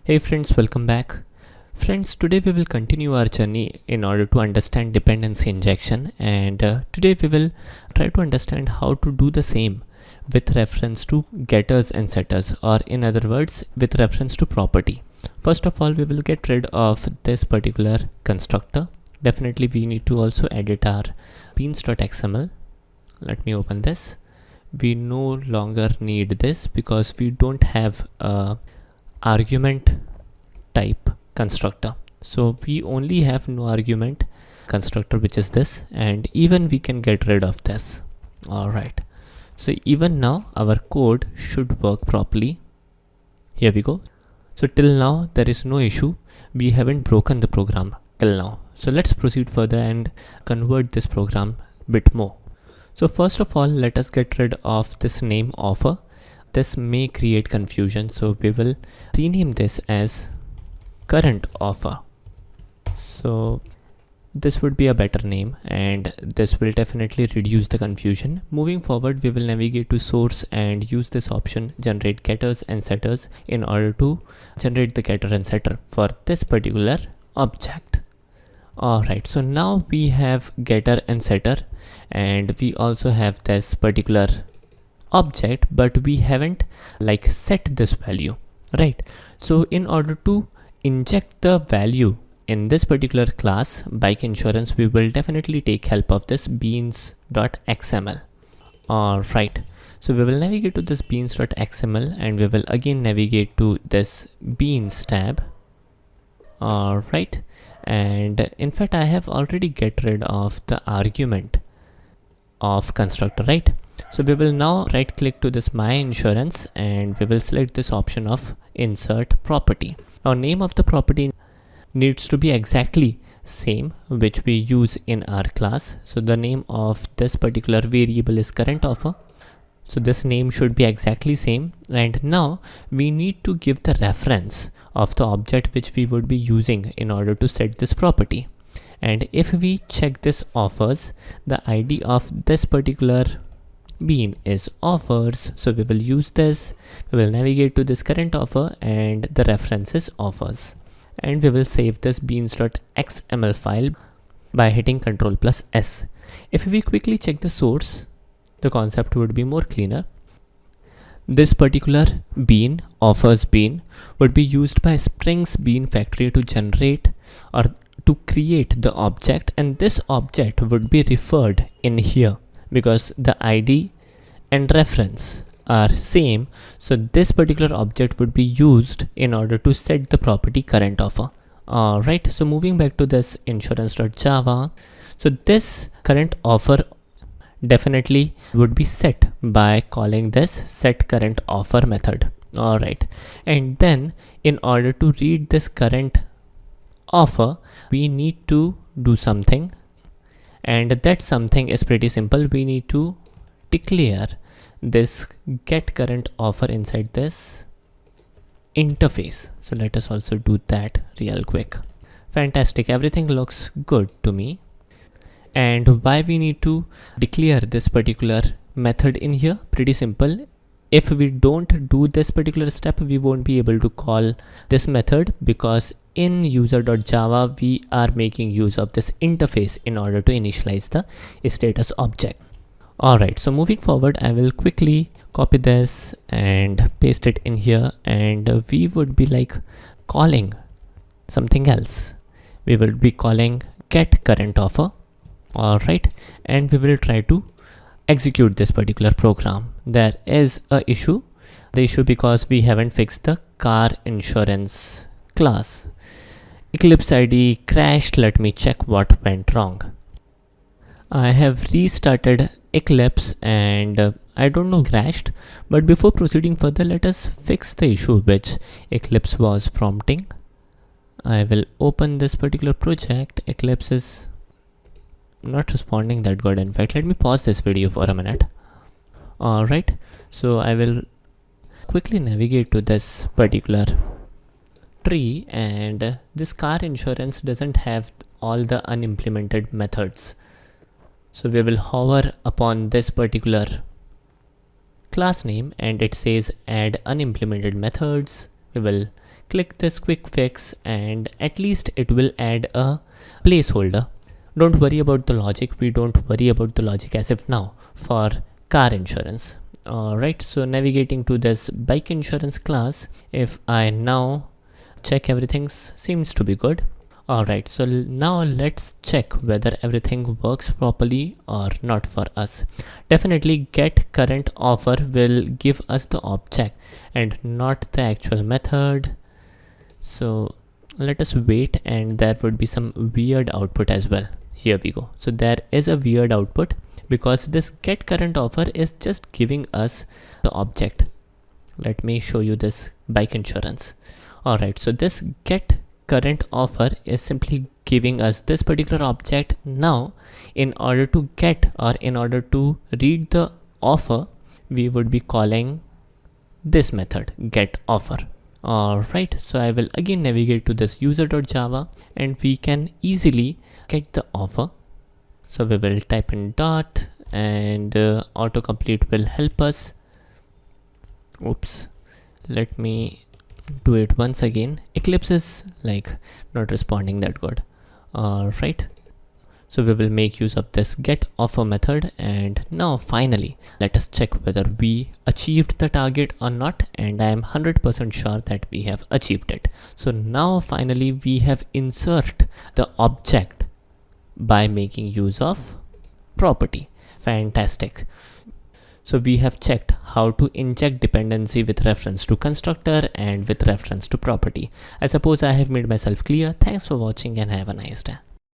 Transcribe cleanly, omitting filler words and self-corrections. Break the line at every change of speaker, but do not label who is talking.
Hey friends, welcome back. Friends, today we will continue our journey in order to understand dependency injection, and today we will try to understand how to do the same with reference to getters and setters, or in other words with reference to property. First of all, we will get rid of this particular constructor. Definitely we need to also edit our beans.xml. Let me open this. We no longer need this because we don't have a argument type constructor, so we only have no argument constructor, which is this, and even we can get rid of this. All right, so even now our code should work properly. Here we go. So till now there is no issue. We haven't broken the program till now. So let's proceed further and convert this program a bit more. So first of all, let us get rid of this name offer. This may create confusion, so we will rename this as current offer. So this would be a better name, and this will definitely reduce the confusion. Moving forward, we will navigate to source and use this option generate getters and setters in order to generate the getter and setter for this particular object. Alright, so now we have getter and setter, and we also have this particular object, but we haven't set this value, right? So in order to inject the value in this particular class bike insurance, we will definitely take help of this beans.xml. All right, so we will navigate to this beans.xml, and we will again navigate to this beans tab. All right, and in fact I have already get rid of the argument of constructor, right? So we will now right click to this my insurance, and we will select this option of insert property. Now name of the property needs to be exactly same which we use in our class. So the name of this particular variable is current offer, so this name should be exactly same. And now we need to give the reference of the object which we would be using in order to set this property. And if we check this offers, the ID of this particular bean is offers, so we will use this. We will navigate to this current offer, and the reference is offers, and we will save this beans.xml file by hitting Ctrl+S. If we quickly check the source, the concept would be more cleaner. This particular bean, offers bean, would be used by Spring's bean factory to generate or to create the object, and this object would be referred in here because the ID and reference are same. So this particular object would be used in order to set the property current offer. Alright, so moving back to this insurance.java, so this current offer definitely would be set by calling this set current offer method. Alright, and then in order to read this current offer, we need to do something, and that something is pretty simple. We need to declare this get current offer inside this interface. So let us also do that real quick. Fantastic, everything looks good to me. And why we need to declare this particular method in here? Pretty simple. If we don't do this particular step, we won't be able to call this method, because in user.java we are making use of this interface in order to initialize the status object. Alright, so moving forward, I will quickly copy this and paste it in here, and we would be calling something else. We will be calling get current offer. Alright, and we will try to execute this particular program. There is a issue. The issue because we haven't fixed the car insurance class. Eclipse ID crashed. Let me check what went wrong. I have restarted Eclipse, and I don't know crashed, but before proceeding further, let us fix the issue which Eclipse was prompting. I will open this particular project. Eclipse is not responding that good. In fact, let me pause this video for a minute. Alright, so I will quickly navigate to this particular tree, and this car insurance doesn't have all the unimplemented methods. So we will hover upon this particular class name, and it says add unimplemented methods. We will click this quick fix, and at least it will add a placeholder. Don't worry about the logic. We don't worry about the logic as of now for car insurance. Alright, so navigating to this bike insurance class, if I now check, everything seems to be good. Alright, so now let's check whether everything works properly or not for us. Definitely get current offer will give us the object and not the actual method. So let us wait, and there would be some weird output as well. Here we go. So there is a weird output because this get current offer is just giving us the object. Let me show you this bike insurance. Alright, so this get current offer is simply giving us this particular object. Now in order to get, or in order to read the offer, we would be calling this method get offer. Alright, so I will again navigate to this user.java, and we can easily get the offer. So we will type in dot, and autocomplete will help us. Oops, let me do it once again. Eclipse is like not responding that good. Alright, so we will make use of this get offer method, and now finally let us check whether we achieved the target or not, and I am 100% sure that we have achieved it. So now finally we have insert the object by making use of property. Fantastic. So we have checked how to inject dependency with reference to constructor and with reference to property. I suppose I have made myself clear. Thanks for watching and have a nice day.